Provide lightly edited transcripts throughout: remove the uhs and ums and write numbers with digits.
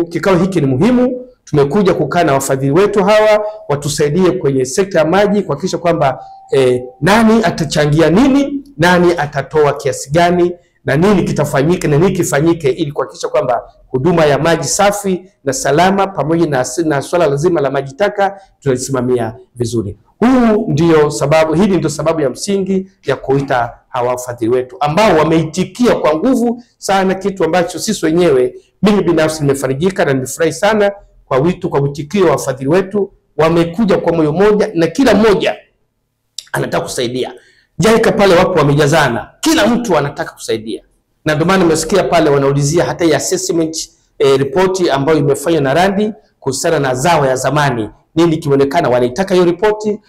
Kikao hiki ni muhimu. Tumekuja kukaa na wafadhili wetu hawa watusaidie kwenye sekta ya maji kuhakikisha kwamba nani atachangia nini, nani atatoa kiasi gani, na nini kitafanyika na nini kifanyike ili kuhakikisha kwamba huduma ya maji safi na salama pamoja na swala lazima la maji taka tunalisimamia vizuri. Hili ndio sababu ya msingi ya kuita hawa wafadhili wetu ambao wameitikia kwa nguvu sana, kitu ambacho sisi wenyewe, mimi binafsi nimefarijika na nimefurahi sana kwa witikio wa wafadhili wetu. Wamekuja kwa moyo moja na kila mmoja anataka kusaidia. JICA pale wapo wamejazana, kila mtu anataka kusaidia, na ndio maana nimesikia pale wanaulizia hata ya assessment report ambayo imefanywa na Randi kuhusiana na zao ya zamani, nini kimeonekana, wanaitaka hiyo ripoti,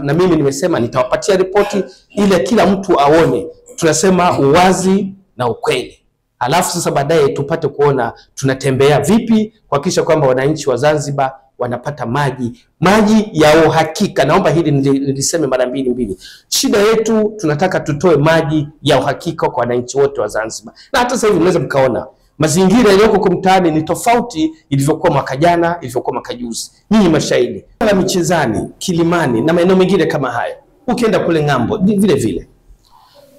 na mimi nimesema nitawapatia ripoti ile kila mtu aone. Tunasema uwazi na ukweli, alafu sasa baadaye tupate kuona tunatembea vipi kuhakikisha kwamba wananchi wa Zanzibar wanapata maji ya uhakika. Naomba hili niliseme mara mbili. Shida yetu tunataka tutoe maji ya uhakika kwa wananchi wote wa Zanzibar. Na hata sasa hivi mnaweza mkaona mazingira yaliyoko kwa mtaani ni tofauti ilivyokuwa mwaka jana, ilivyokuwa mwaka juzi. Nyinyi mashahidi. Na Michezani, Kilimani na maeneo mengine kama haya, ukienda kule ng'ambo vile vile.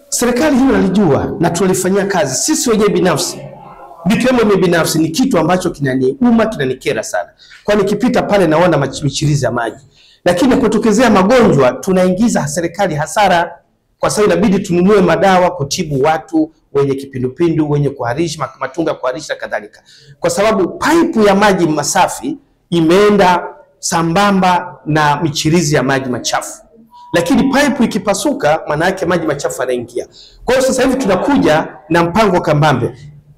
Serikali hii inalijua na tunalifanyia kazi. Sisi wenyewe binafsi, nikiwemo mimi binafsi, ni kitu ambacho kinaniuma, kinanikera sana. Kwa nikipita pale naona michirizi ya maji. Lakini kutokezea magonjwa tunaingiza serikali hasara, kwa sababu inabidi tununue madawa kutibu watu wenye kipindupindu, wenye kuharisha, matungo ya kuharisha kadhalika. Kwa sababu pipe ya maji masafi imeenda sambamba na michirizi ya maji machafu. Lakini pipe ikipasuka, maana yake maji machafu yanaingia. Kwa hiyo sasa hivi tunakuja na mpango kambambe.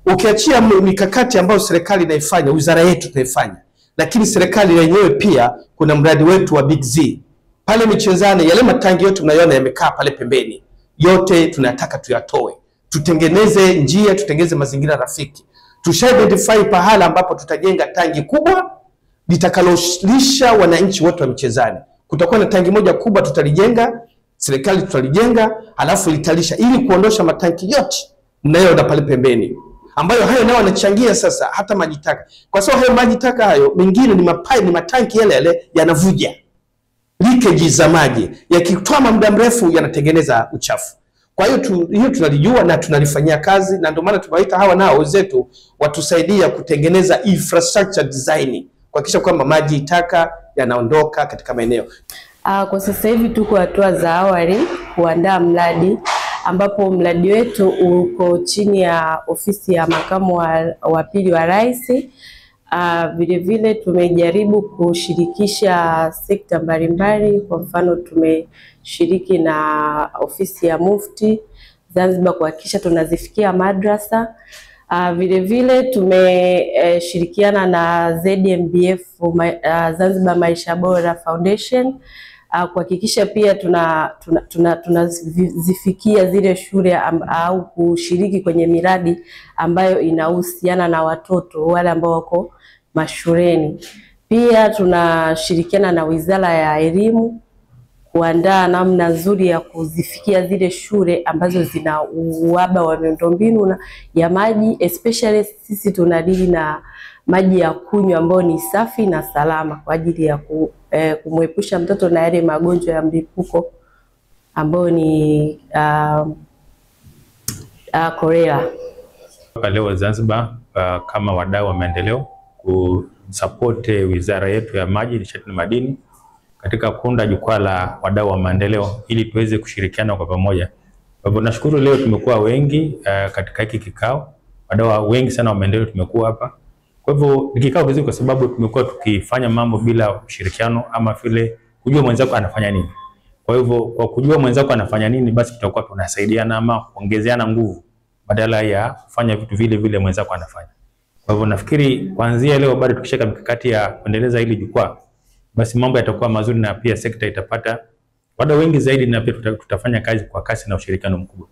Ukiachia mikakati ambayo serikali inaifanya, wizara yetu tunaifanya, lakini serikali yenyewe pia kuna mradi wetu wa Big Z. Pale Michezani, yale matangi yote mnayoona yamekaa pale pembeni, yote tunataka tuyatoe. Tutengeneze njia, tutengeneze mazingira rafiki. Tusha-identify pahala ambapo tutajenga tangi kubwa litakalolisha wananchi wote wa Michezani. Kutakuwa na tangi moja kubwa tutalijenga, serikali tutalijenga, alafu litalisha ili kuondosha matanki yote mnayoona pale pembeni, ambayo hayo nao wanachangia sasa hata maji taka. Kwa sababu hayo maji taka hayo mengine ni matanki yale yanavuja. Leakage za maji yakitoa muda mrefu yanatengeneza uchafu. Kwa hiyo hiyo tunalijua na tunalifanyia kazi, na ndio maana tumewaita hawa nao wenzetu watusaidia kutengeneza infrastructure design kuhakikisha kwamba maji taka yanaondoka katika maeneo. Kwa sasa hivi tuko hatua za awali kuandaa mradi, ambapo mradi wetu uko chini ya ofisi ya makamu wa pili wa rais. Vile vile tumejaribu kushirikisha sekta mbalimbali. Kwa mfano tumeshiriki na ofisi ya Mufti Zanzibar kuhakikisha tunazifikia madrasa. Vile vile tumeshirikiana na ZMBF Zanzibar Maisha Bora Foundation kuhakikisha pia tunazifikia zile shule au kushiriki kwenye miradi ambayo inahusiana na watoto wale ambao wako mashuleni. Pia tunashirikiana na Wizara ya Elimu kuandaa namna nzuri ya kuzifikia zile shule ambazo zina uhaba wa miundombinu ya maji, especially sisi tunadili na maji ya kunywa ambayo ni safi na salama kwa ajili ya kumwepusha mtoto na yale magonjwa ya mlipuko ambayo ni kolera. Leo Zanzibar kama wadau wa maendeleo kusupport wizara yetu ya maji, nishati na madini katika kuunda jukwaa la wadau wa maendeleo ili tuweze kushirikiana kwa pamoja. Kwa hivyo nashukuru leo tumekuwa wengi katika hiki kikao. Wadau wengi sana wa maendeleo tumekuwa hapa. Kwa hivyo ni kikao kizuri kwa sababu tumekuwa tukifanya mambo bila ushirikiano ama vile kujua mwenzako anafanya nini. Kwa hivyo kwa kujua mwenzako anafanya nini, basi tutakuwa tunasaidiana ama kuongezeana nguvu badala ya kufanya vitu vile mwenzako anafanya. Kwa hivyo nafikiri kuanzia leo bado tukishika mikakati ya kuendeleza hili jukwaa, basi mambo yatakuwa mazuri na pia sekta itapata wadau wengi zaidi, na pia tutafanya kazi kwa kasi na ushirikiano mkubwa.